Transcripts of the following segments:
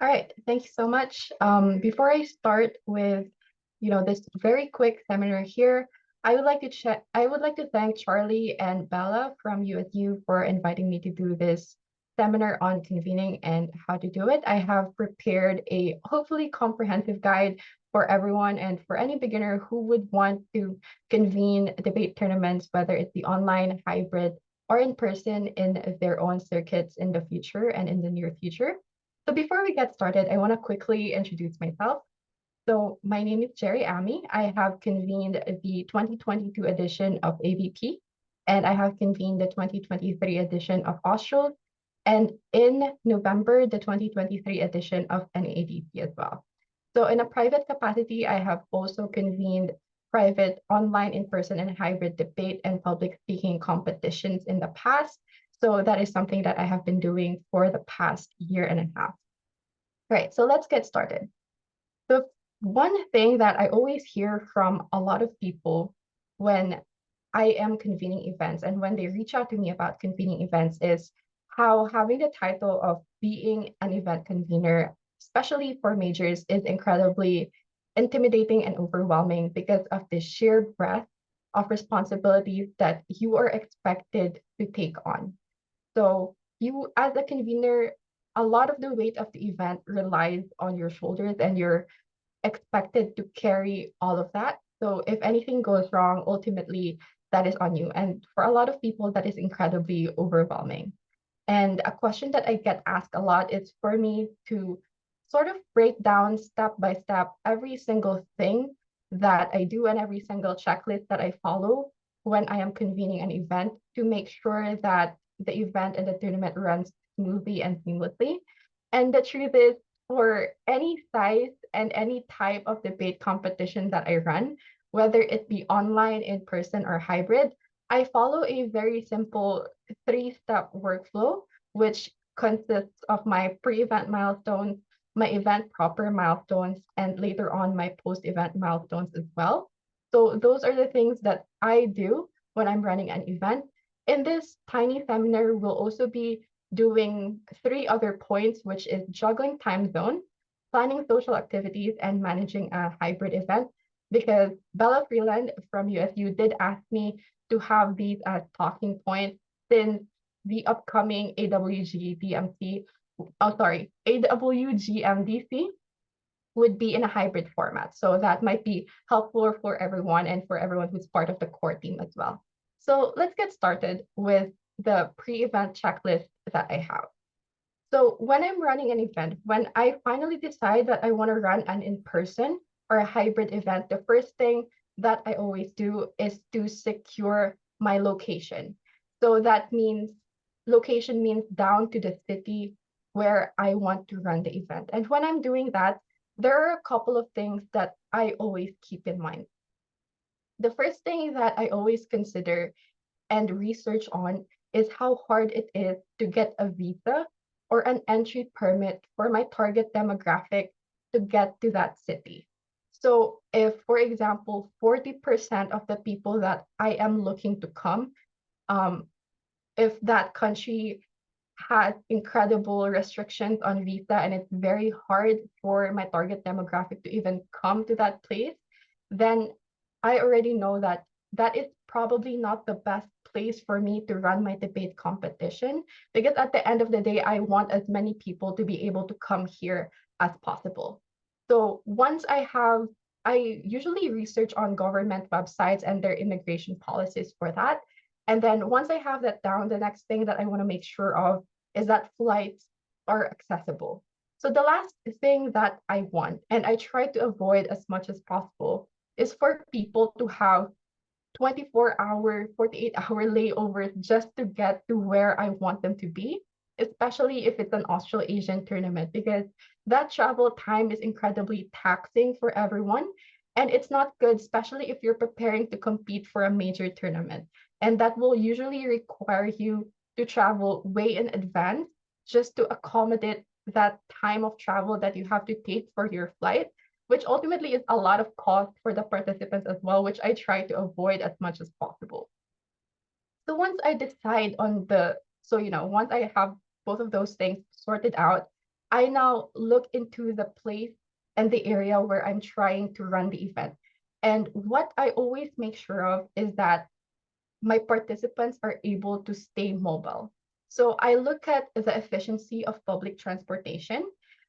All right, thank you so much. Before I start with, this very quick seminar here, I would like to thank Charlie and Bella from USU for inviting me to do this seminar on convening and how to do it. I have prepared a hopefully comprehensive guide for everyone and for any beginner who would want to convene debate tournaments, whether it's the online, hybrid, or in person in their own circuits in the future and in the near future. So before we get started, I want to quickly introduce myself. So my name is Geri Ami. I have convened the 2022 edition of ABP, and I have convened the 2023 edition of Australs, and in November, the 2023 edition of NEADC as well. So in a private capacity, I have also convened private online, in-person, and hybrid debate and public speaking competitions in the past. So that is something that I have been doing for the past year and a half. Right, so let's get started. The one thing that I always hear from a lot of people when I am convening events and when they reach out to me about convening events is how having the title of being an event convener, especially for majors, is incredibly intimidating and overwhelming because of the sheer breadth of responsibilities that you are expected to take on. So you, as a convener, a lot of the weight of the event relies on your shoulders and you're expected to carry all of that. So if anything goes wrong, ultimately that is on you. And for a lot of people, that is incredibly overwhelming. And a question that I get asked a lot is for me to sort of break down step by step every single thing that I do and every single checklist that I follow when I am convening an event to make sure that the event and the tournament runs smoothly and seamlessly. And the truth is, for any size and any type of debate competition that I run, whether it be online, in person, or hybrid, I follow a very simple three-step workflow, which consists of my pre-event milestones, my event proper milestones, and later on my post-event milestones as well. So those are the things that I do when I'm running an event. In this tiny seminar, we'll also be doing three other points, which is juggling time zone, planning social activities, and managing a hybrid event. Because Bella Freeland from USU did ask me to have these as talking points since the upcoming AWGMDC would be in a hybrid format. So that might be helpful for everyone and for everyone who's part of the core team as well. So let's get started with the pre-event checklist that I have. So when I'm running an event, when I finally decide that I want to run an in-person or a hybrid event, the first thing that I always do is to secure my location. So that means location means down to the city where I want to run the event. And when I'm doing that, there are a couple of things that I always keep in mind. The first thing that I always consider and research on is how hard it is to get a visa or an entry permit for my target demographic to get to that city. So if, for example, 40% of the people that I am looking to come, if that country has incredible restrictions on visa and it's very hard for my target demographic to even come to that place, then I already know that that is probably not the best place for me to run my debate competition, because at the end of the day, I want as many people to be able to come here as possible. So I usually research on government websites and their immigration policies for that. And then once I have that down, the next thing that I want to make sure of is that flights are accessible. So the last thing that I want, and I try to avoid as much as possible, is for people to have 24-hour, 48-hour layovers just to get to where I want them to be, especially if it's an Australasian tournament, because that travel time is incredibly taxing for everyone. And it's not good, especially if you're preparing to compete for a major tournament. And that will usually require you to travel way in advance just to accommodate that time of travel that you have to take for your flight, which ultimately is a lot of cost for the participants as well, which I try to avoid as much as possible. So once I decide on once I have both of those things sorted out, I now look into the place and the area where I'm trying to run the event. And what I always make sure of is that my participants are able to stay mobile. So I look at the efficiency of public transportation.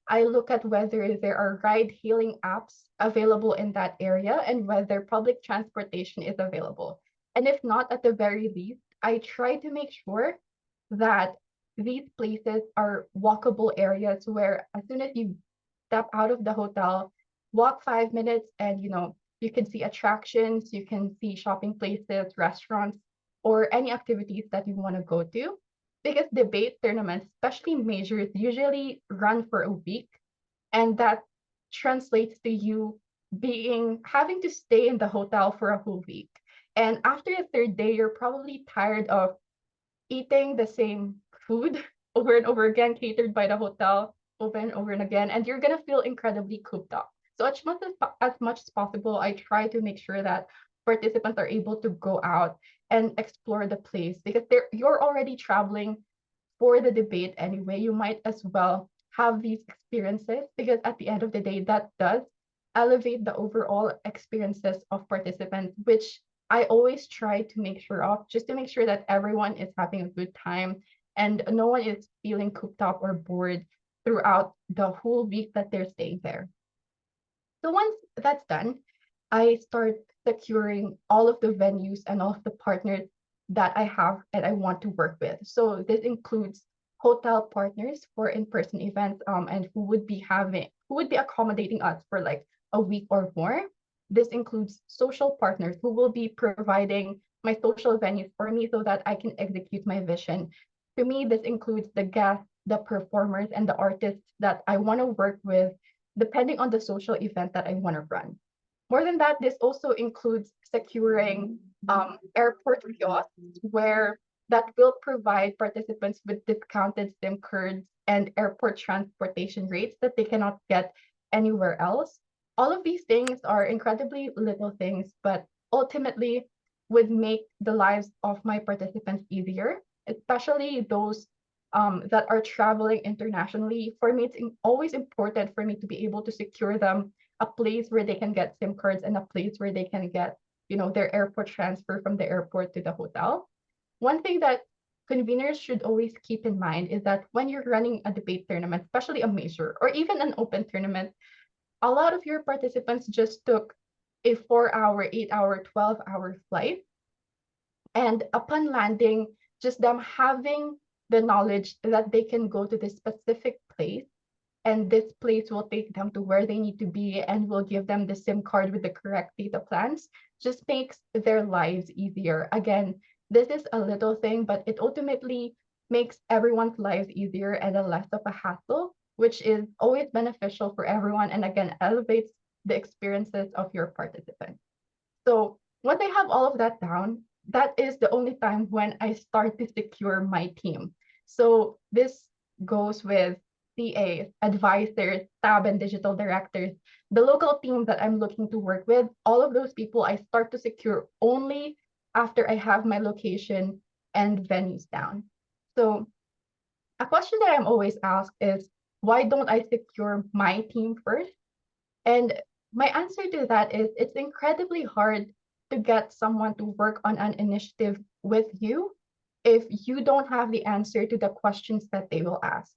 I look at whether there are ride hailing apps available in that area and whether public transportation is available. And if not, at the very least, I try to make sure that these places are walkable areas where as soon as you step out of the hotel, walk 5 minutes and you can see attractions, you can see shopping places, restaurants, or any activities that you want to go to. Because debate tournaments, especially majors, usually run for a week, and that translates to you being having to stay in the hotel for a whole week. And after the third day, you're probably tired of eating the same food over and over again, catered by the hotel over and over and again, and you're gonna feel incredibly cooped up. So as much as possible, I try to make sure that participants are able to go out and explore the place because you're already traveling for the debate anyway. You might as well have these experiences because at the end of the day, that does elevate the overall experiences of participants, which I always try to make sure of, just to make sure that everyone is having a good time and no one is feeling cooped up or bored throughout the whole week that they're staying there. So once that's done, I start securing all of the venues and all of the partners that I have and I want to work with. So this includes hotel partners for in-person events and who would be accommodating us for like a week or more. This includes social partners who will be providing my social venues for me so that I can execute my vision. To me, this includes the guests, the performers, and the artists that I want to work with depending on the social event that I want to run. More than that, this also includes securing airport kiosks where that will provide participants with discounted SIM cards and airport transportation rates that they cannot get anywhere else. All of these things are incredibly little things, but ultimately would make the lives of my participants easier, especially those that are traveling internationally. For me, it's always important for me to be able to secure them a place where they can get SIM cards and a place where they can get, their airport transfer from the airport to the hotel. One thing that conveners should always keep in mind is that when you're running a debate tournament, especially a major or even an open tournament, a lot of your participants just took a 4 hour, 8 hour, 12-hour flight. And upon landing, just them having the knowledge that they can go to this specific place and this place will take them to where they need to be and will give them the SIM card with the correct data plans just makes their lives easier. Again, this is a little thing, but it ultimately makes everyone's lives easier and a less of a hassle, which is always beneficial for everyone and again elevates the experiences of your participants. So once I have all of that down, that is the only time when I start to secure my team. So this goes with CAs, advisors, tab and digital directors, the local team that I'm looking to work with, all of those people I start to secure only after I have my location and venues down. So a question that I'm always asked is, why don't I secure my team first? And my answer to that is it's incredibly hard to get someone to work on an initiative with you if you don't have the answer to the questions that they will ask.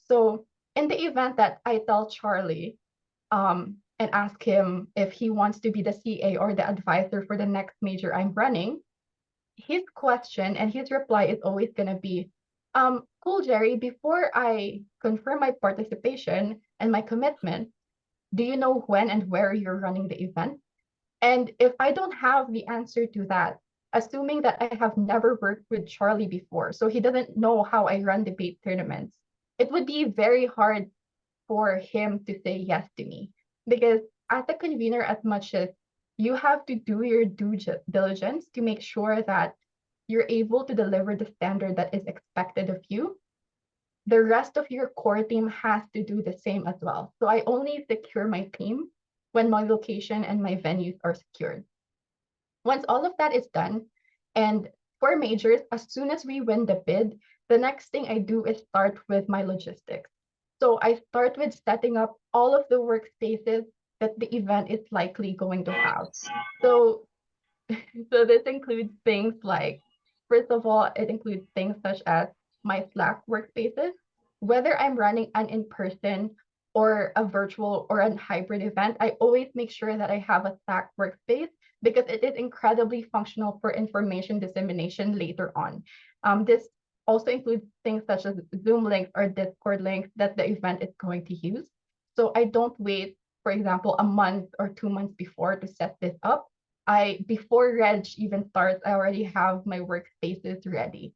So in the event that I tell Charlie and ask him if he wants to be the CA or the advisor for the next major I'm running, his question and his reply is always going to be, cool, Jerry, before I confirm my participation and my commitment, do you know when and where you're running the event? And if I don't have the answer to that, assuming that I have never worked with Charlie before, so he doesn't know how I run debate tournaments, it would be very hard for him to say yes to me. Because as a convener, as much as you have to do your due diligence to make sure that you're able to deliver the standard that is expected of you, the rest of your core team has to do the same as well. So I only secure my team when my location and my venues are secured. Once all of that is done, and for majors, as soon as we win the bid, the next thing I do is start with my logistics. So I start with setting up all of the workspaces that the event is likely going to have. So, so this includes things like, first of all, it includes things such as my Slack workspaces, whether I'm running an in-person or a virtual or a hybrid event, I always make sure that I have a Slack workspace because it is incredibly functional for information dissemination later on. This also includes things such as Zoom links or Discord links that the event is going to use. So I don't wait, for example, a month or 2 months before to set this up. Before Reg even starts, I already have my workspaces ready.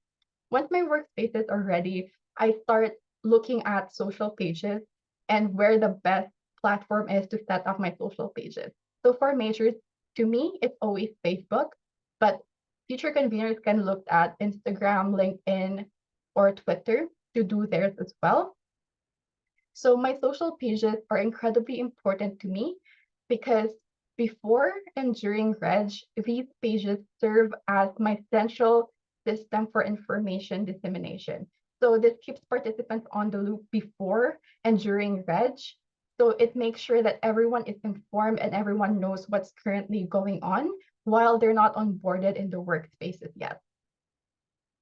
Once my workspaces are ready, I start looking at social pages and where the best platform is to set up my social pages. So for majors, to me, it's always Facebook, but future conveners can look at Instagram, LinkedIn, or Twitter to do theirs as well. So my social pages are incredibly important to me because before and during Reg, these pages serve as my central system for information dissemination. So this keeps participants on the loop before and during Reg. So it makes sure that everyone is informed and everyone knows what's currently going on while they're not onboarded in the workspaces yet.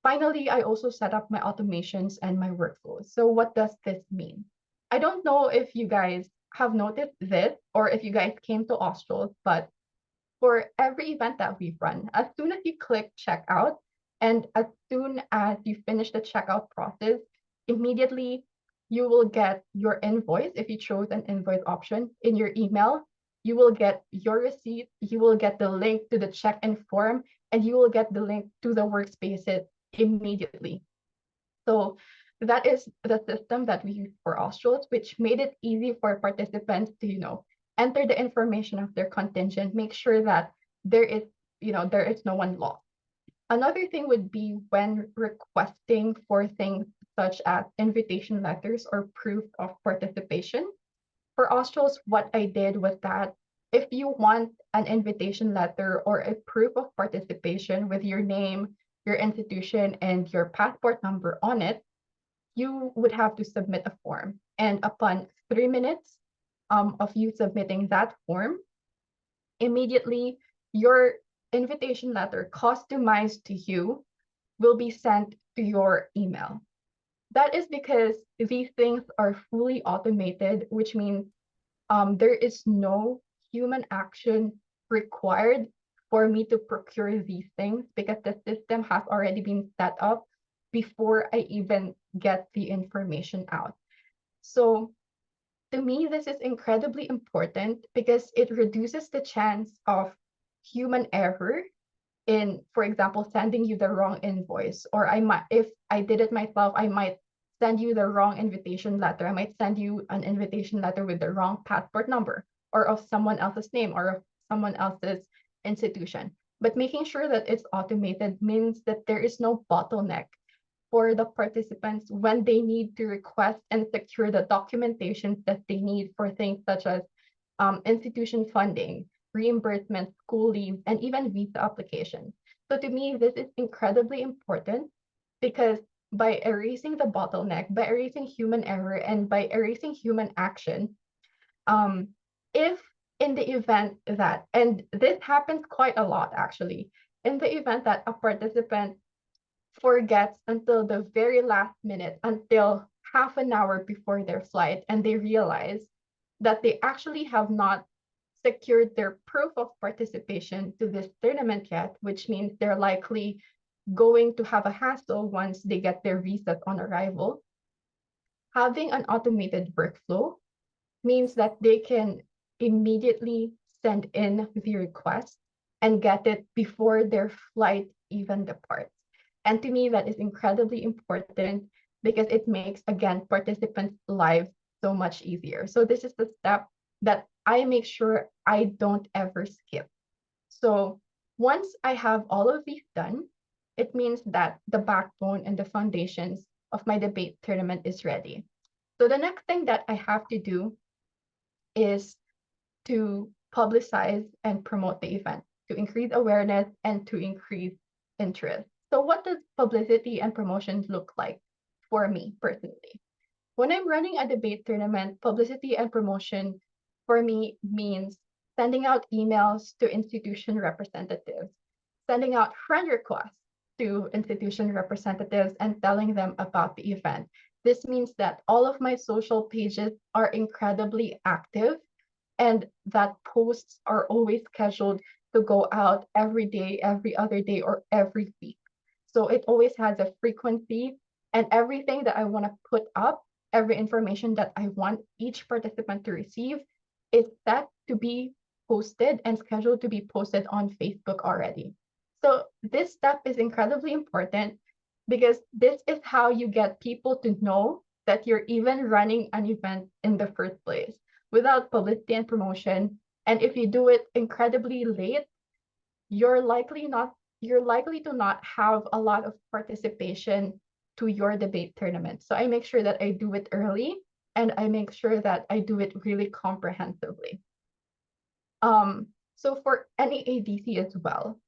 Finally, I also set up my automations and my workflows. So what does this mean? I don't know if you guys have noticed this or if you guys came to Australs, but for every event that we run, as soon as you click checkout and as soon as you finish the checkout process, immediately you will get your invoice if you chose an invoice option in your email. You will get your receipt, you will get the link to the check-in form, and you will get the link to the workspaces immediately. So that is the system that we use for Australs, which made it easy for participants to, enter the information of their contingent, make sure that there is, there is no one lost. Another thing would be when requesting for things such as invitation letters or proof of participation. For Australs, what I did was that if you want an invitation letter or a proof of participation with your name, your institution, and your passport number on it, you would have to submit a form. And upon 3 minutes of you submitting that form, immediately your invitation letter customized to you will be sent to your email. That is because these things are fully automated, which means there is no human action required for me to procure these things because the system has already been set up before I even get the information out. So to me, this is incredibly important because it reduces the chance of human error in, for example, sending you the wrong invoice, or I might, if I did it myself, I might send you the wrong invitation letter. I might send you an invitation letter with the wrong passport number or of someone else's name or of someone else's institution. But making sure that it's automated means that there is no bottleneck for the participants when they need to request and secure the documentation that they need for things such as institution funding, reimbursement, school leave, and even visa applications. So to me, this is incredibly important because by erasing the bottleneck, by erasing human error, and by erasing human action, if in the event that, and this happens quite a lot actually, in the event that a participant forgets until the very last minute, until half an hour before their flight, and they realize that they actually have not secured their proof of participation to this tournament yet, which means they're likely going to have a hassle once they get their visas on arrival. Having an automated workflow means that they can immediately send in the request and get it before their flight even departs. And to me, that is incredibly important because it makes, again, participants' lives so much easier. So this is the step that I make sure I don't ever skip. So once I have all of these done, it means that the backbone and the foundations of my debate tournament is ready. So the next thing that I have to do is to publicize and promote the event, to increase awareness and to increase interest. So what does publicity and promotions look like for me personally? When I'm running a debate tournament, publicity and promotion for me means sending out emails to institution representatives, sending out friend requests to institution representatives and telling them about the event. This means that all of my social pages are incredibly active and that posts are always scheduled to go out every day, every other day, or every week. So it always has a frequency, and everything that I want to put up, every information that I want each participant to receive is set to be posted and scheduled to be posted on Facebook already. So this step is incredibly important because this is how you get people to know that you're even running an event in the first place without publicity and promotion. And if you do it incredibly late, you're likely to not have a lot of participation to your debate tournament. So I make sure that I do it early and I make sure that I do it really comprehensively. So for any ADC as well,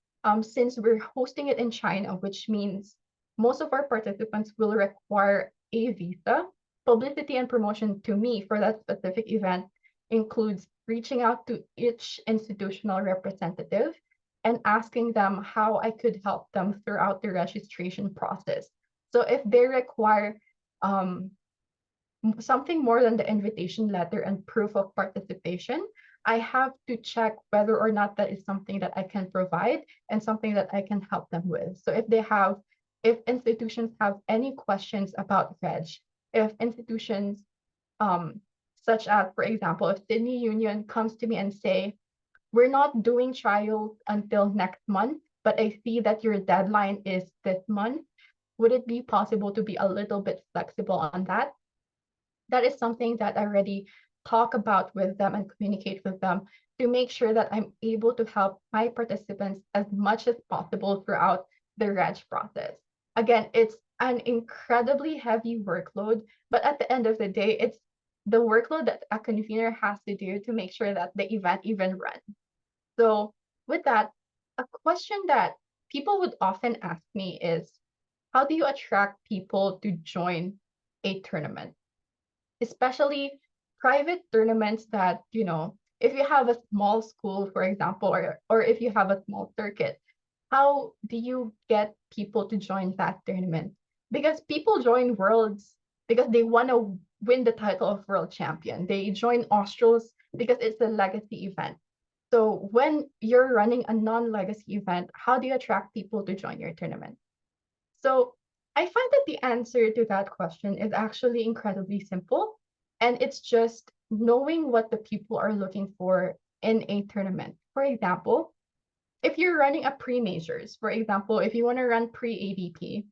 since we're hosting it in China, which means most of our participants will require a visa, publicity and promotion to me for that specific event includes reaching out to each institutional representative and asking them how I could help them throughout the registration process. So if they require um, something more than the invitation letter and proof of participation, I have to check whether or not that is something that I can provide and something that I can help them with. So if institutions have any questions about Reg, if institutions such as, for example, if Sydney Union comes to me and say, we're not doing trials until next month, but I see that your deadline is this month, would it be possible to be a little bit flexible on that? That is something that I already talk about with them and communicate with them to make sure that I'm able to help my participants as much as possible throughout the reg process. Again, it's an incredibly heavy workload, but at the end of the day, it's the workload that a convener has to do to make sure that the event even runs. So with that, a question that people would often ask me is, how do you attract people to join a tournament? Especially private tournaments that, if you have a small school, for example, or if you have a small circuit, how do you get people to join that tournament? Because people join worlds because they want to win the title of world champion. They join Australs because it's a legacy event. So when you're running a non-legacy event, how do you attract people to join your tournament? So I find that the answer to that question is actually incredibly simple. And it's just knowing what the people are looking for in a tournament. For example, if you're running a pre-majors, for example, if you want to run pre-ABP,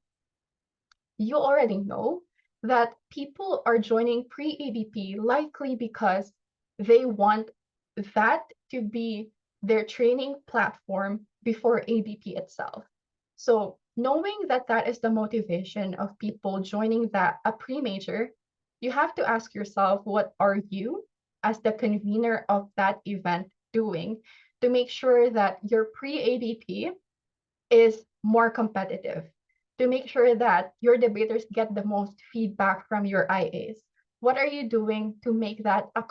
you already know that people are joining pre-ABP likely because they want that to be their training platform before ABP itself. So knowing that that is the motivation of people joining that a pre-major, you have to ask yourself, what are you as the convener of that event doing to make sure that your pre-ABP is more competitive, to make sure that your debaters get the most feedback from your IAs. What are you doing to make that a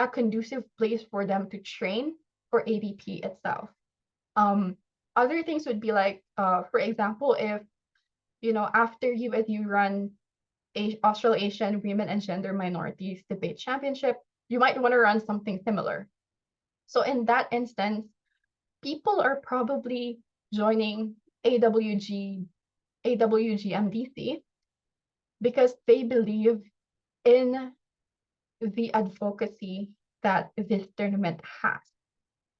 conducive place for them to train for ABP itself? Other things would be like, for example, if after you run a Australasian Women and Gender Minorities Debate Championship, you might want to run something similar. So in that instance, people are probably joining AWGMDC because they believe in the advocacy that this tournament has.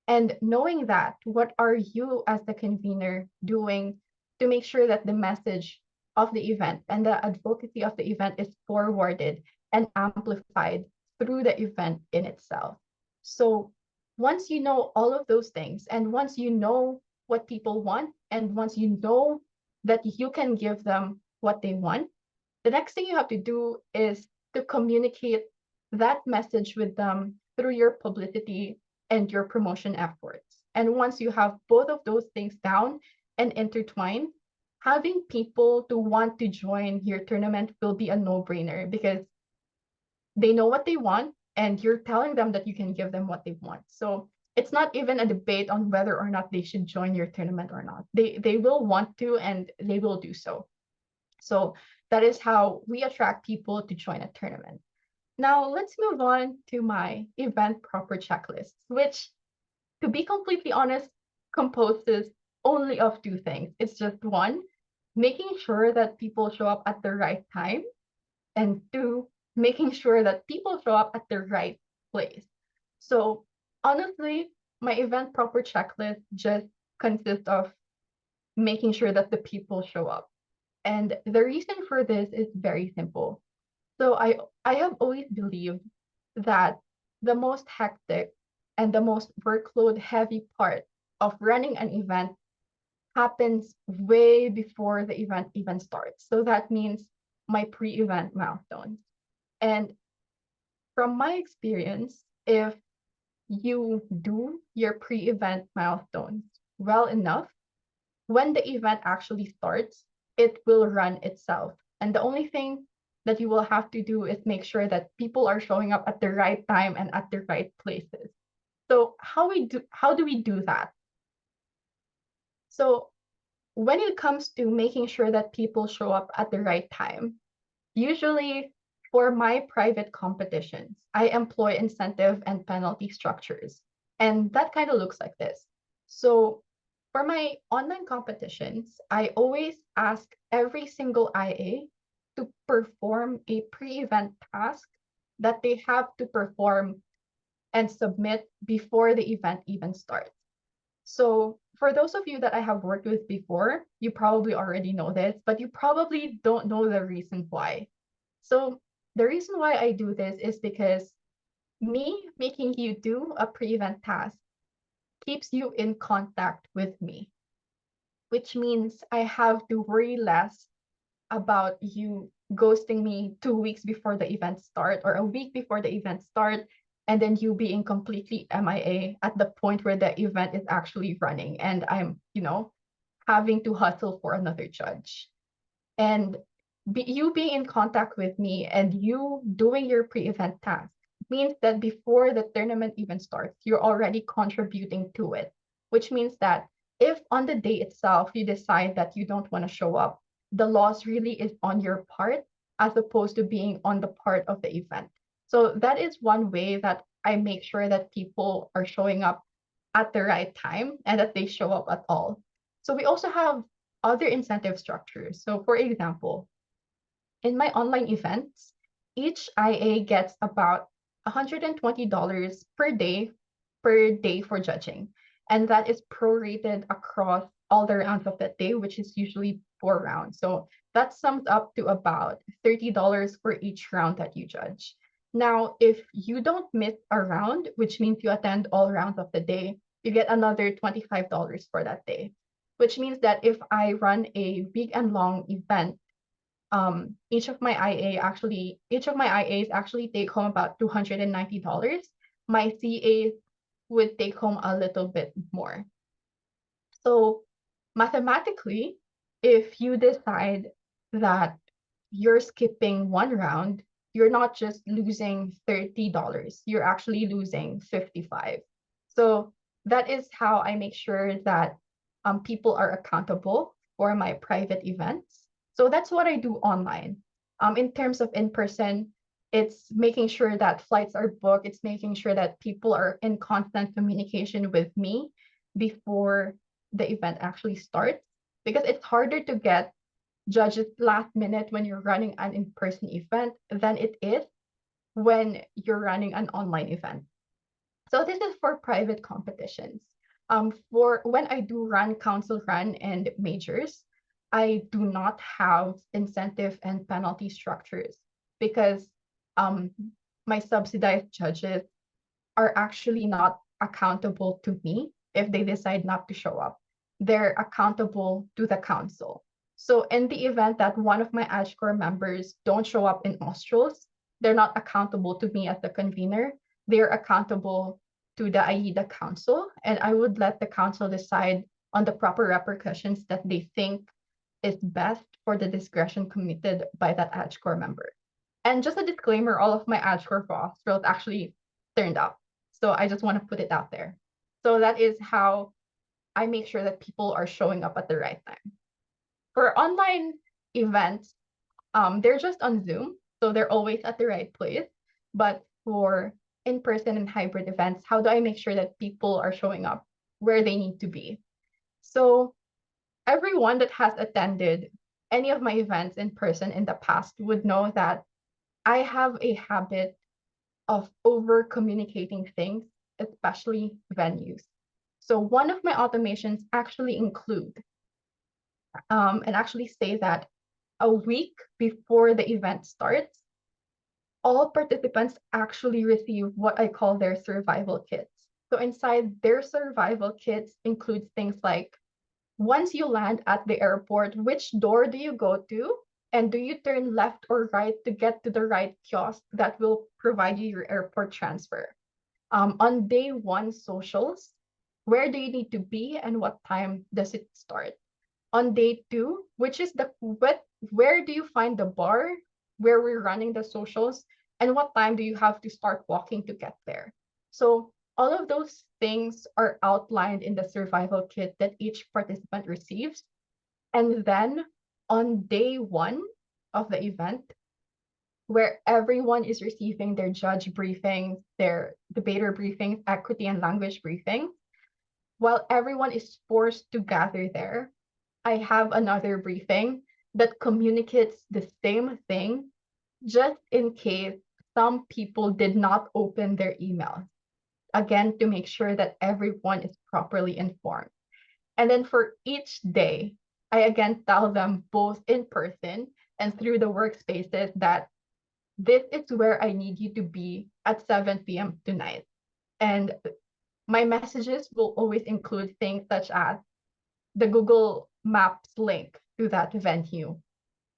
And knowing that, what are you as the convener doing to make sure that the message of the event and the advocacy of the event is forwarded and amplified through the event in itself? So once you know all of those things, and once you know what people want, and once you know that you can give them what they want, the next thing you have to do is to communicate that message with them through your publicity and your promotion efforts. And once you have both of those things down and intertwined, having people to want to join your tournament will be a no-brainer because they know what they want, and you're telling them that you can give them what they want. So it's not even a debate on whether or not they should join your tournament or not. They will want to, and they will do so. So that is how we attract people to join a tournament. Now let's move on to my event proper checklist, which, to be completely honest, composes only of two things. It's just one, making sure that people show up at the right time, and two, making sure that people show up at the right place. So honestly, my event proper checklist just consists of making sure that the people show up. And the reason for this is very simple. So I have always believed that the most hectic and the most workload heavy part of running an event happens way before the event even starts. So that means my pre-event milestones. And from my experience, if you do your pre-event milestones well enough, when the event actually starts, it will run itself. And the only thing that you will have to do is make sure that people are showing up at the right time and at the right places. So how do we do that? So when it comes to making sure that people show up at the right time, usually for my private competitions, I employ incentive and penalty structures. And that kind of looks like this. So for my online competitions, I always ask every single IA to perform a pre-event task that they have to perform and submit before the event even starts. So for those of you that I have worked with before, you probably already know this, but you probably don't know the reason why. So the reason why I do this is because me making you do a pre-event task keeps you in contact with me, which means I have to worry less about you ghosting me 2 weeks before the event start or a week before the event start, and then you being completely MIA at the point where the event is actually running and I'm, having to hustle for another judge. And you being in contact with me and you doing your pre-event task means that before the tournament even starts, you're already contributing to it, which means that if on the day itself you decide that you don't want to show up, the loss really is on your part as opposed to being on the part of the event. So that is one way that I make sure that people are showing up at the right time and that they show up at all. So we also have other incentive structures. So for example, in my online events, each IA gets about $120 per day for judging. And that is prorated across all the rounds of that day, which is usually 4 rounds. So that sums up to about $30 for each round that you judge. Now, if you don't miss a round, which means you attend all rounds of the day, you get another $25 for that day, which means that if I run a big and long event, each of my IAs actually take home about $290. My CAs would take home a little bit more. So mathematically, if you decide that you're skipping one round, you're not just losing $30, you're actually losing 55. So that is how I make sure that people are accountable for my private events. So that's what I do online. In terms of in-person, it's making sure that flights are booked. It's making sure that people are in constant communication with me before the event actually starts, because it's harder to get judges last minute when you're running an in-person event than it is when you're running an online event. So this is for private competitions. For when I do run council run and majors, I do not have incentive and penalty structures because um, my subsidized judges are actually not accountable to me if they decide not to show up. They're accountable to the council. So in the event that one of my ADSCORE members don't show up in Australs, they're not accountable to me as the convener. They're accountable to the AIDA council, and I would let the council decide on the proper repercussions that they think is best for the discretion committed by that ADSCORE member. And just a disclaimer, all of my ads for Australs actually turned up. So I just want to put it out there. So that is how I make sure that people are showing up at the right time. For online events, they're just on Zoom, so they're always at the right place. But for in-person and hybrid events, how do I make sure that people are showing up where they need to be? So everyone that has attended any of my events in person in the past would know that I have a habit of over communicating things, especially venues. So one of my automations actually include and actually say that a week before the event starts, all participants actually receive what I call their survival kits. So inside their survival kits includes things like once you land at the airport, which door do you go to? And do you turn left or right to get to the right kiosk that will provide you your airport transfer? On day one socials, where do you need to be and what time does it start? On day two, which is where do you find the bar where we're running the socials and what time do you have to start walking to get there? So all of those things are outlined in the survival kit that each participant receives. And then on day one of the event, where everyone is receiving their judge briefings, their debater briefings, equity and language briefings, while everyone is forced to gather there, I have another briefing that communicates the same thing, just in case some people did not open their emails. Again, to make sure that everyone is properly informed. And then for each day, I again tell them both in person and through the workspaces that this is where I need you to be at 7 p.m. tonight. And my messages will always include things such as the Google Maps link to that venue.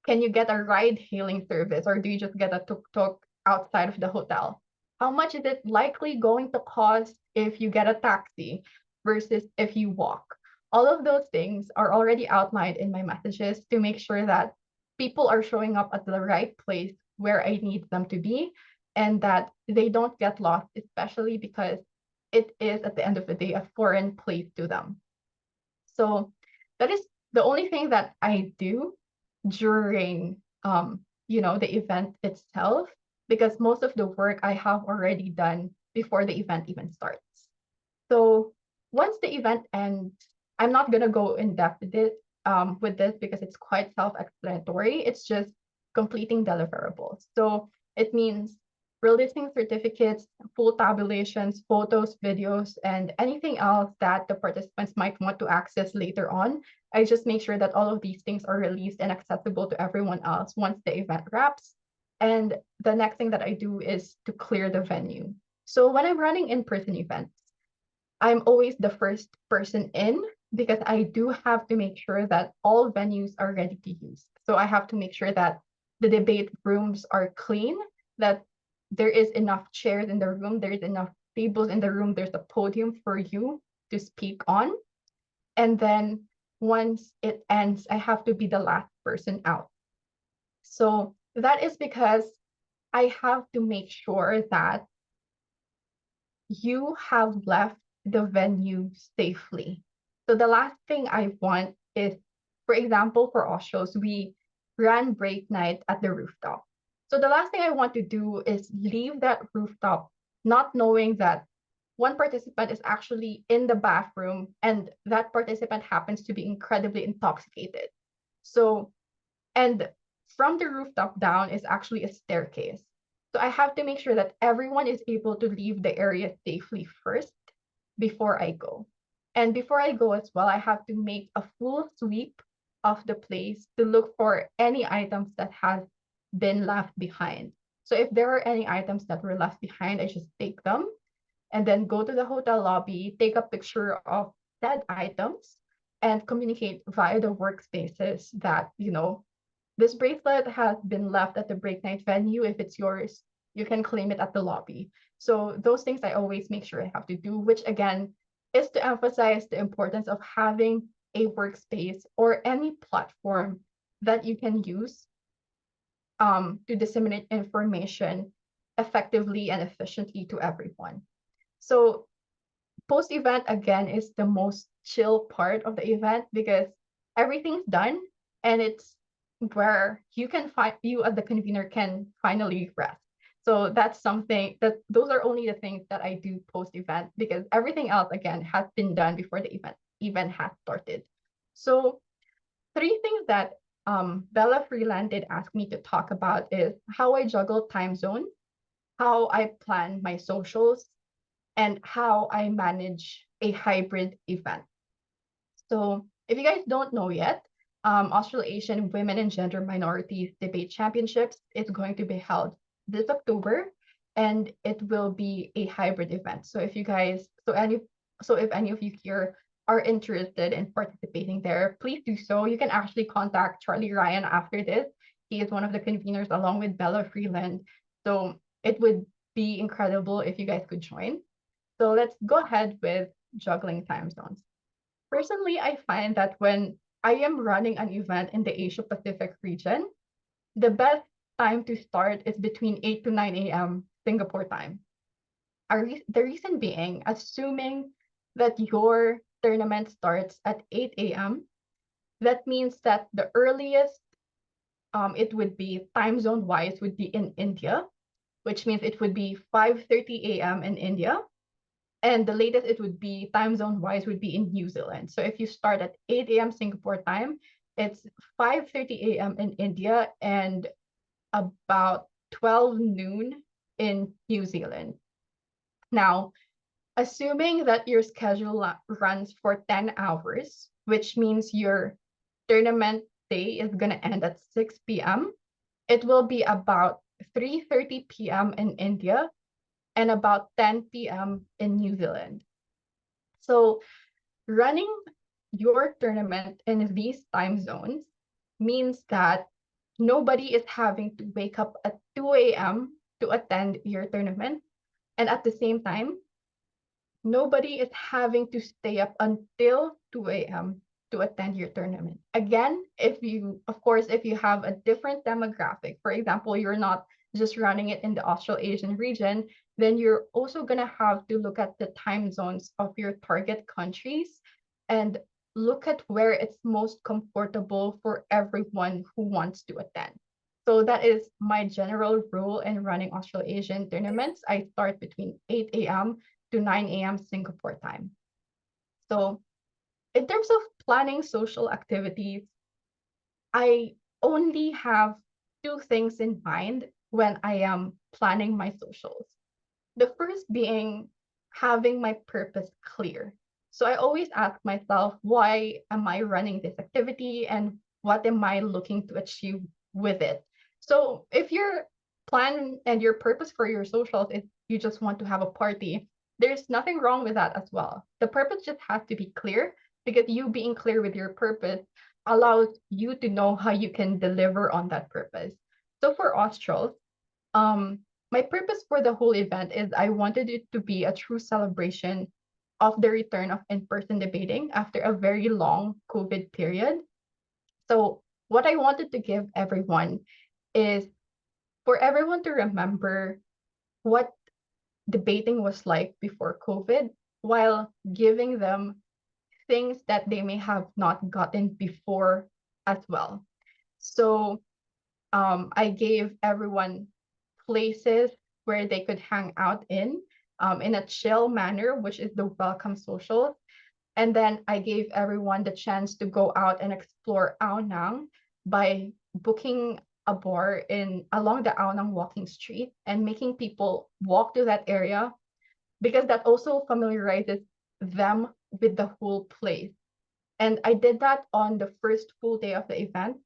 Can you get a ride hailing service or do you just get a tuk-tuk outside of the hotel? How much is it likely going to cost if you get a taxi versus if you walk? All of those things are already outlined in my messages to make sure that people are showing up at the right place where I need them to be and that they don't get lost, especially because it is at the end of the day a foreign place to them. So that is the only thing that I do during the event itself, because most of the work I have already done before the event even starts. So once the event ends, I'm not gonna go in depth with this because it's quite self-explanatory. It's just completing deliverables. So it means releasing certificates, full tabulations, photos, videos, and anything else that the participants might want to access later on. I just make sure that all of these things are released and accessible to everyone else once the event wraps. And the next thing that I do is to clear the venue. So when I'm running in-person events, I'm always the first person in because I do have to make sure that all venues are ready to use. So I have to make sure that the debate rooms are clean, that there is enough chairs in the room, there is enough tables in the room, there's a podium for you to speak on. And then once it ends, I have to be the last person out. So that is because I have to make sure that you have left the venue safely. So the last thing I want is, for example, for Australs, we ran break night at the rooftop. So the last thing I want to do is leave that rooftop not knowing that one participant is actually in the bathroom and that participant happens to be incredibly intoxicated. So, and from the rooftop down is actually a staircase. So I have to make sure that everyone is able to leave the area safely first before I go. And before I go as well, I have to make a full sweep of the place to look for any items that have been left behind. So if there are any items that were left behind, I just take them and then go to the hotel lobby, take a picture of said items and communicate via the workspaces that, this bracelet has been left at the break night venue. If it's yours, you can claim it at the lobby. So those things I always make sure I have to do, which again is to emphasize the importance of having a workspace or any platform that you can use to disseminate information effectively and efficiently to everyone. So post-event again is the most chill part of the event because everything's done and it's where you as the convener can finally rest. So that's something that those are only the things that I do post-event because everything else again has been done before the event has started. So three things that Bella Freeland did ask me to talk about is how I juggle time zone, how I plan my socials, and how I manage a hybrid event. So if you guys don't know yet, Australasian Women and Gender Minorities Debate Championships is going to be held this October, and it will be a hybrid event. So if any of you here are interested in participating there, please do so. You can actually contact Charlie Ryan after this. He is one of the conveners along with Bella Freeland. So it would be incredible if you guys could join. So let's go ahead with juggling time zones. Personally, I find that when I am running an event in the Asia Pacific region, the best time to start is between 8 to 9 a.m. Singapore time. The reason being, assuming that your tournament starts at 8 a.m., that means that the earliest it would be time zone wise would be in India, which means it would be 5:30 a.m. in India, and the latest it would be time zone wise would be in New Zealand. So if you start at 8 a.m. Singapore time, it's 5:30 a.m. in India and about 12 noon in New Zealand. Now, assuming that your schedule runs for 10 hours, which means your tournament day is going to end at 6 p.m., it will be about 3:30 p.m. in India and about 10 p.m. in New Zealand. So running your tournament in these time zones means that nobody is having to wake up at 2 a.m. to attend your tournament. And at the same time, nobody is having to stay up until 2 a.m. to attend your tournament. Again, if you have a different demographic, for example, you're not just running it in the Australasian region, then you're also going to have to look at the time zones of your target countries and look at where it's most comfortable for everyone who wants to attend. So that is my general rule in running Australasian tournaments. I start between 8 a.m. to 9 a.m. Singapore time. So in terms of planning social activities, I only have two things in mind when I am planning my socials. The first being having my purpose clear. So I always ask myself, why am I running this activity and what am I looking to achieve with it? So if your plan and your purpose for your socials is you just want to have a party, there's nothing wrong with that as well. The purpose just has to be clear because you being clear with your purpose allows you to know how you can deliver on that purpose. So for Australs, my purpose for the whole event is I wanted it to be a true celebration of the return of in-person debating after a very long COVID period. So what I wanted to give everyone is for everyone to remember what debating was like before COVID while giving them things that they may have not gotten before as well. So I gave everyone places where they could hang out in a chill manner, which is the welcome social. And then I gave everyone the chance to go out and explore Ao Nang by booking a bar along the Ao Nang walking street and making people walk to that area because that also familiarizes them with the whole place. And I did that on the first full day of the event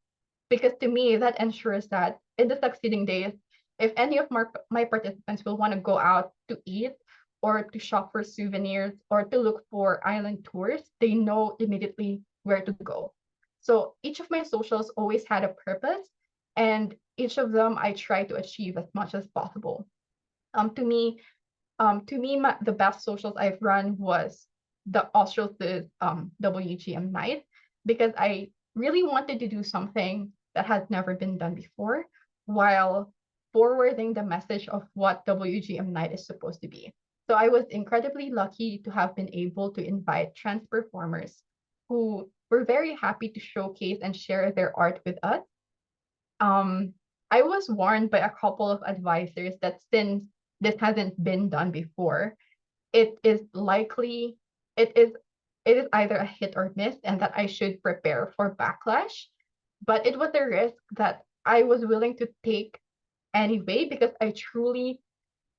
because to me, that ensures that in the succeeding days, if any of my participants will want to go out to eat or to shop for souvenirs or to look for island tours, they know immediately where to go. So each of my socials always had a purpose, and each of them I try to achieve as much as possible. To me, the best socials I've run was the Australs WGM night because I really wanted to do something that has never been done before, while forwarding the message of what WGM Night is supposed to be. So I was incredibly lucky to have been able to invite trans performers who were very happy to showcase and share their art with us. um, I was warned by a couple of advisors that since this hasn't been done before, it is likely it is it is either a hit or miss, and that I should prepare for backlash. But it was a risk that I was willing to take anyway because I truly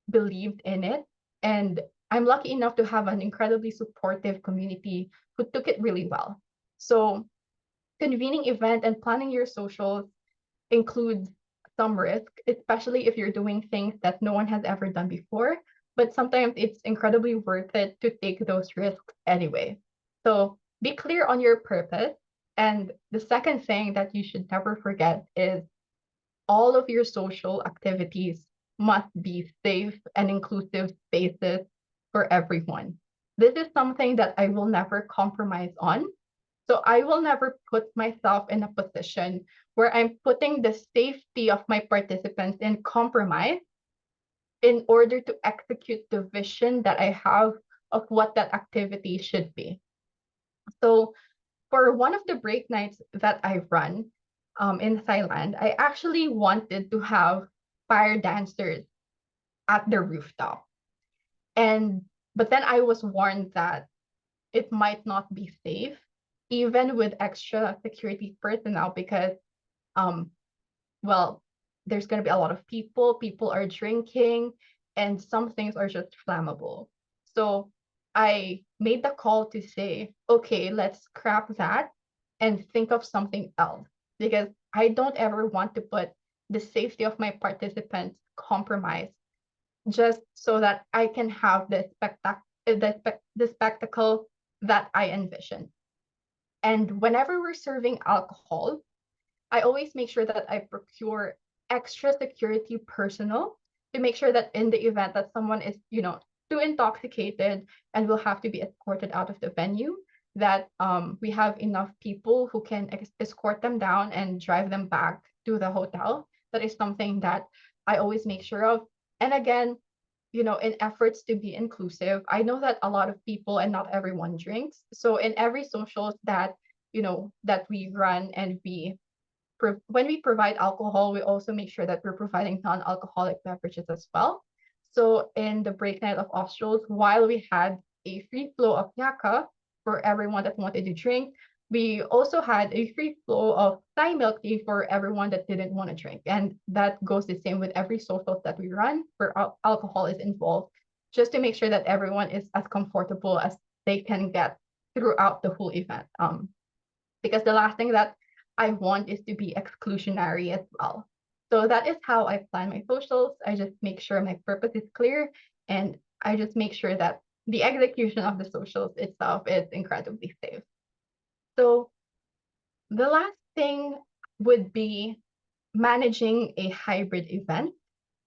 believed in it. And I'm lucky enough to have an incredibly supportive community who took it really well. So convening event and planning your socials includes some risk, especially if you're doing things that no one has ever done before. But sometimes it's incredibly worth it to take those risks anyway. So be clear on your purpose. And the second thing that you should never forget is all of your social activities must be safe and inclusive spaces for everyone. This is something that I will never compromise on. So I will never put myself in a position where I'm putting the safety of my participants in compromise in order to execute the vision that I have of what that activity should be. So for one of the break nights that I run in Thailand, I actually wanted to have fire dancers at the rooftop. And but then I was warned that it might not be safe, even with extra security personnel, because um, well, there's gonna be a lot of people are drinking, and some things are just flammable. So I made the call to say, okay, let's scrap that and think of something else, because I don't ever want to put the safety of my participants compromised just so that I can have the spectacle that I envision. And whenever we're serving alcohol, I always make sure that I procure extra security personnel to make sure that in the event that someone is, too intoxicated and will have to be escorted out of the venue, that we have enough people who can escort them down and drive them back to the hotel. That is something that I always make sure of. And again, in efforts to be inclusive, I know that a lot of people and not everyone drinks. So in every socials that we run, and when we provide alcohol, we also make sure that we're providing non-alcoholic beverages as well. So in the break night of Australs, while we had a free flow of yaka for everyone that wanted to drink, we also had a free flow of Thai milk tea for everyone that didn't want to drink. And that goes the same with every socials that we run where alcohol is involved, just to make sure that everyone is as comfortable as they can get throughout the whole event. Because the last thing that I want is to be exclusionary as well. So that is how I plan my socials. I just make sure my purpose is clear, and I just make sure that the execution of the socials itself is incredibly safe. So the last thing would be managing a hybrid event,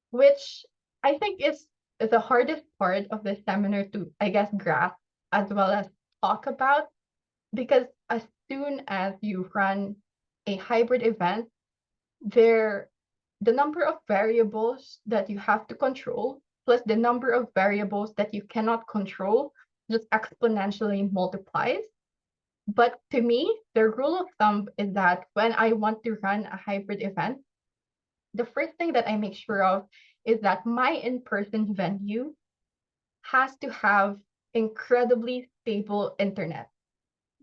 which I think is the hardest part of the seminar to, I guess, grasp as well as talk about, because as soon as you run a hybrid event, there the number of variables that you have to control plus the number of variables that you cannot control just exponentially multiplies. But to me, the rule of thumb is that when I want to run a hybrid event, the first thing that I make sure of is that my in-person venue has to have incredibly stable internet,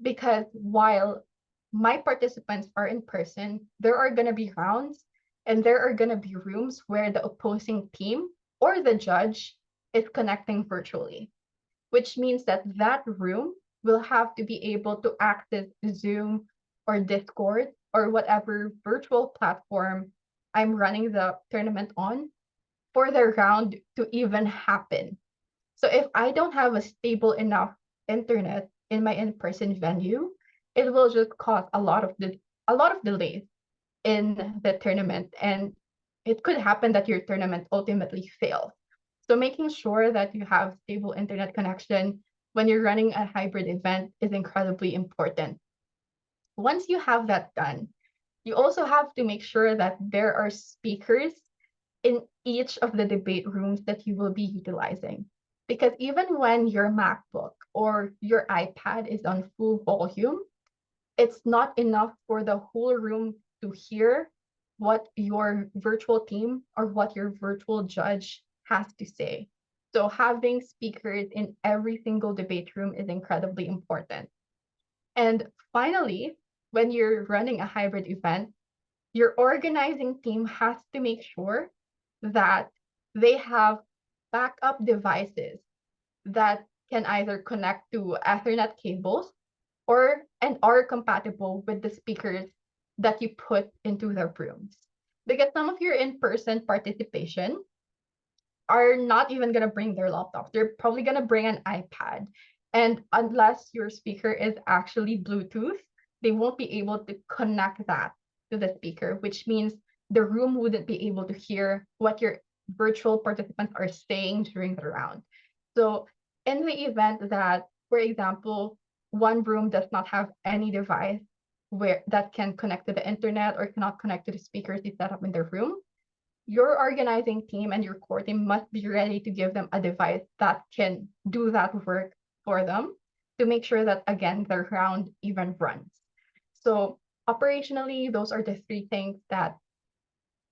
because while my participants are in person, there are going to be rounds and there are going to be rooms where the opposing team or the judge is connecting virtually, which means that that room will have to be able to access Zoom or Discord or whatever virtual platform I'm running the tournament on for the round to even happen. So if I don't have a stable enough internet in my in-person venue, it will just cause a lot of delays in the tournament, and it could happen that your tournament ultimately fails. So making sure that you have stable internet connection when you're running a hybrid event is incredibly important. Once you have that done, You also have to make sure that there are speakers in each of the debate rooms that you will be utilizing. Because even when your MacBook or your iPad is on full volume, it's not enough for the whole room to hear what your virtual team or what your virtual judge has to say. So having speakers in every single debate room is incredibly important. And finally, when you're running a hybrid event, your organizing team has to make sure that they have backup devices that can either connect to Ethernet cables or and are compatible with the speakers that you put into the rooms. Because some of your in-person participation are not even gonna bring their laptops. They're probably gonna bring an iPad. And unless your speaker is actually Bluetooth, they won't be able to connect that to the speaker, which means the room wouldn't be able to hear what your virtual participants are saying during the round. So in the event that, for example, one room does not have any device where that can connect to the internet or cannot connect to the speakers they set up in their room, your organizing team and your core team must be ready to give them a device that can do that work for them to make sure that, again, their round even runs. So operationally, those are the three things that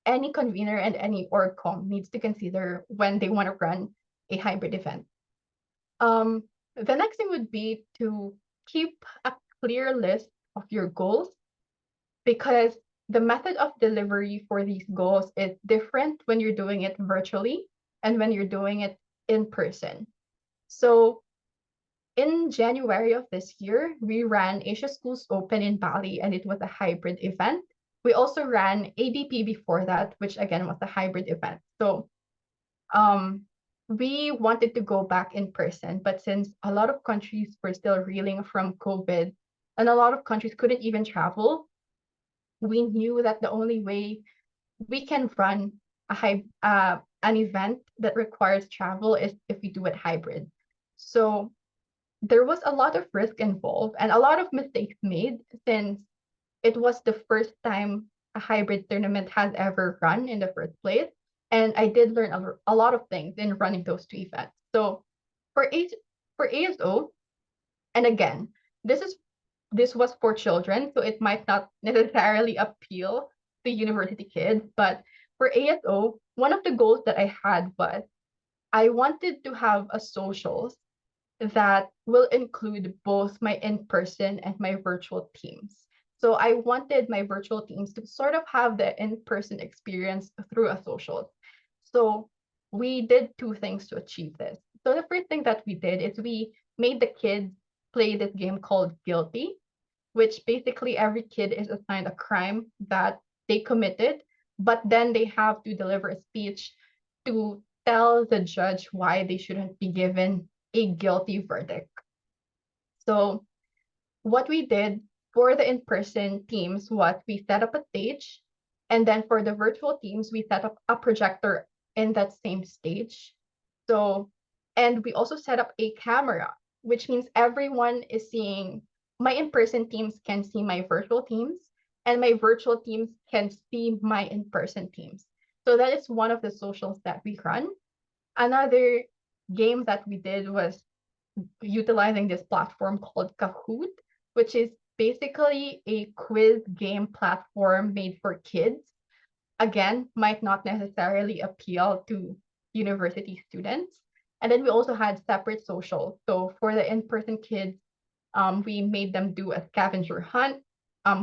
any convener and any orgcom needs to consider when they want to run a hybrid event. The next thing would be to keep a clear list of your goals, because the method of delivery for these goals is different when you're doing it virtually and when you're doing it in person. So in January of this year, we ran Asia Schools Open in Bali, and it was a hybrid event. We also ran ABP before that, which again was a hybrid event. So we wanted to go back in person, but since a lot of countries were still reeling from COVID and a lot of countries couldn't even travel, we knew that the only way we can run an event that requires travel is if we do it hybrid. So there was a lot of risk involved and a lot of mistakes made, since it was the first time a hybrid tournament has ever run in the first place. And I did learn a lot of things in running those two events. So for ASO, and again, this was for children, so it might not necessarily appeal to university kids. But for ASO, one of the goals that I had was I wanted to have a socials that will include both my in-person and my virtual teams. So I wanted my virtual teams to sort of have the in-person experience through a social. So we did two things to achieve this. So the first thing that we did is we made the kids play this game called Guilty, which basically every kid is assigned a crime that they committed, but then they have to deliver a speech to tell the judge why they shouldn't be given a guilty verdict. So what we did for the in-person teams was we set up a stage, and then for the virtual teams, we set up a projector in that same stage. So, and we also set up a camera, which means everyone is seeing, my in-person teams can see my virtual teams, and my virtual teams can see my in-person teams. So that is one of the socials that we run. Another game that we did was utilizing this platform called Kahoot, which is basically a quiz game platform made for kids. Again, might not necessarily appeal to university students. And then we also had separate social. So for the in-person kids, we made them do a scavenger hunt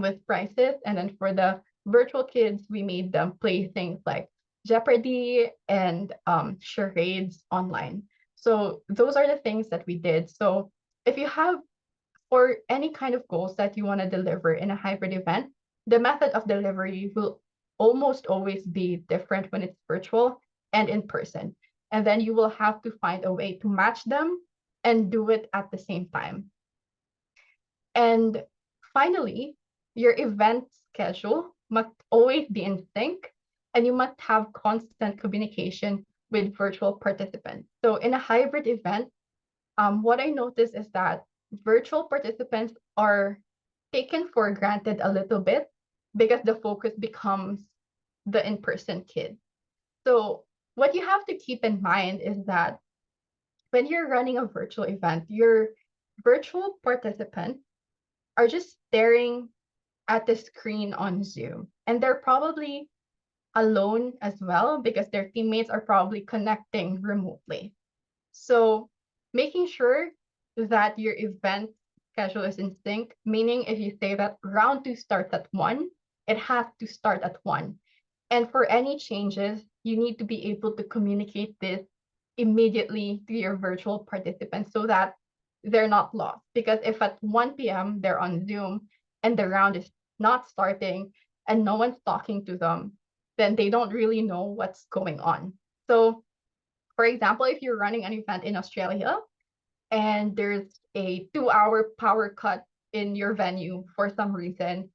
with prizes. And then for the virtual kids, we made them play things like Jeopardy and charades online. So those are the things that we did. So if you have, for any kind of goals that you want to deliver in a hybrid event, the method of delivery will almost always be different when it's virtual and in person. And then you will have to find a way to match them and do it at the same time. And finally, your event schedule must always be in sync, and you must have constant communication with virtual participants. So in a hybrid event, what I noticed is that virtual participants are taken for granted a little bit, because the focus becomes the in-person kid. So what you have to keep in mind is that when you're running a virtual event, your virtual participants are just staring at the screen on Zoom. And they're probably alone as well because their teammates are probably connecting remotely. So making sure that your event schedule is in sync, meaning if you say that round two starts at 1, it has to start at 1. And for any changes, you need to be able to communicate this immediately to your virtual participants so that they're not lost. Because if at 1 p.m. they're on Zoom and the round is not starting and no one's talking to them, then they don't really know what's going on. So, for example, if you're running an event in Australia and there's a 2-hour power cut in your venue for some reason,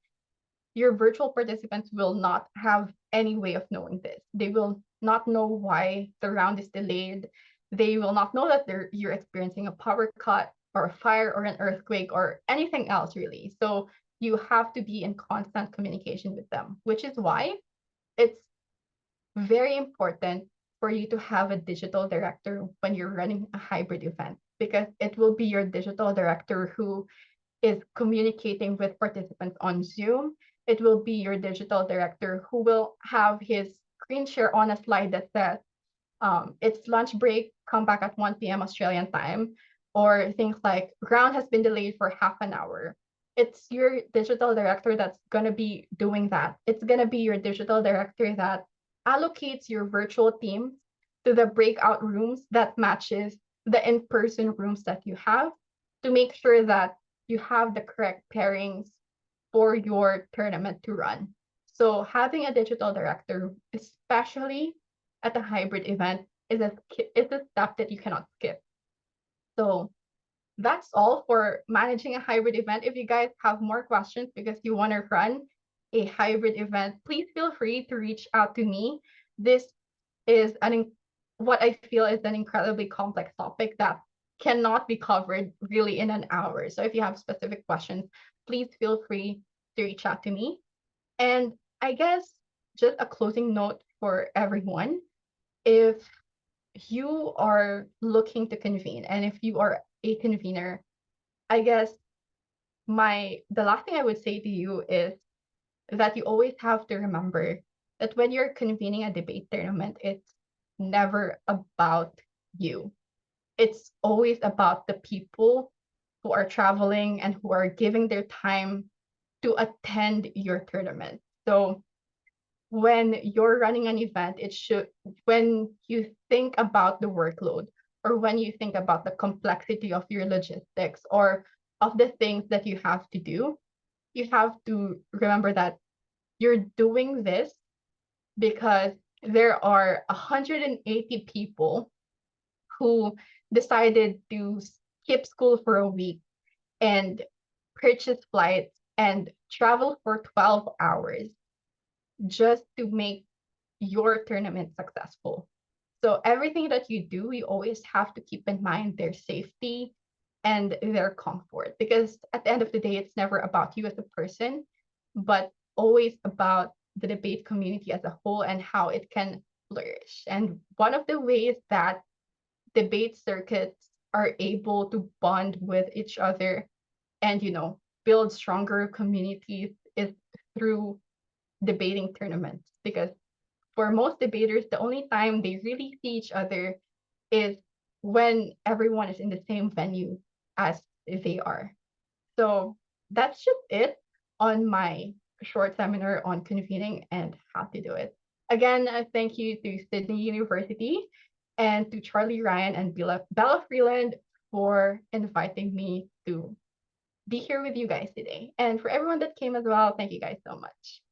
your virtual participants will not have any way of knowing this. They will not know why the round is delayed. They will not know that you're experiencing a power cut or a fire or an earthquake or anything else really. So you have to be in constant communication with them, which is why it's very important for you to have a digital director when you're running a hybrid event, because it will be your digital director who is communicating with participants on Zoom. It will be your digital director who will have his screen share on a slide that says, it's lunch break, come back at 1 p.m. Australian time, or things like ground has been delayed for half an hour. It's your digital director that's going to be doing that. It's going to be your digital director that allocates your virtual teams to the breakout rooms that matches the in-person rooms that you have to make sure that you have the correct pairings for your tournament to run. So having a digital director, especially at a hybrid event, is a step that you cannot skip. So that's all for managing a hybrid event. If you guys have more questions because you want to run a hybrid event, please feel free to reach out to me. This is what I feel is an incredibly complex topic that cannot be covered really in an hour. So if you have specific questions, please feel free to reach out to me. And I guess just a closing note for everyone, if you are looking to convene and if you are a convener, I guess the last thing I would say to you is that you always have to remember that when you're convening a debate tournament, it's never about you. It's always about the people who are traveling and who are giving their time to attend your tournament. So when you're running an event, when you think about the workload or when you think about the complexity of your logistics or of the things that you have to do, you have to remember that you're doing this because there are 180 people who decided to skip school for a week and purchase flights and travel for 12 hours just to make your tournament successful. So everything that you do, you always have to keep in mind their safety and their comfort, because at the end of the day, it's never about you as a person, but always about the debate community as a whole and how it can flourish. And one of the ways that debate circuits are able to bond with each other and build stronger communities is through debating tournaments, because for most debaters, the only time they really see each other is when everyone is in the same venue as they are. So that's just it on my short seminar on convening and how to do it. Again, thank you to Sydney University and to Charlie Ryan and Bella Freeland for inviting me to be here with you guys today. And for everyone that came as well, thank you guys so much.